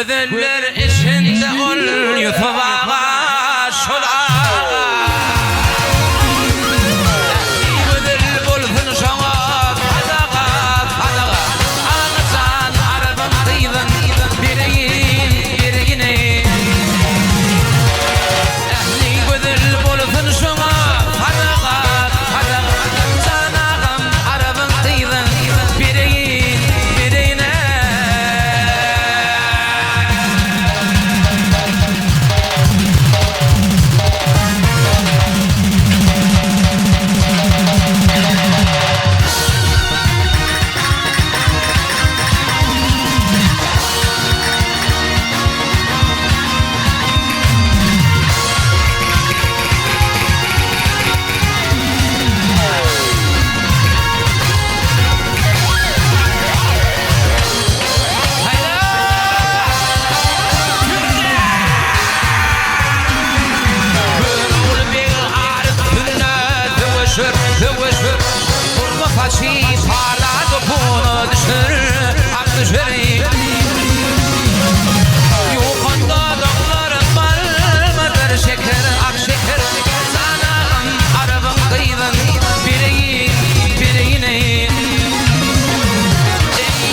Gözler içinde ol yutubağa şola Gözler bulsun şola Fadağa fadağa Ağızan arabın kıydın Birine Ehli gözler bulsun şola Fadağa fadağa Sanağım arabın kıydın Birine Dövüşür Kurma façi parladı bunu düşür Ak düşür Yukarıda dağların balmadır şeker ak şeker Sanağım arabın kıydın birine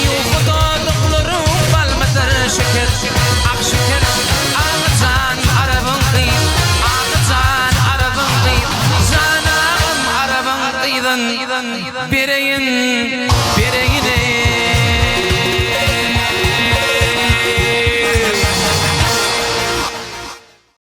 Yukarıda dağların balmadır şeker ak şeker Ağızan arabın kıydın Ağızan arabın kıydın Bireyin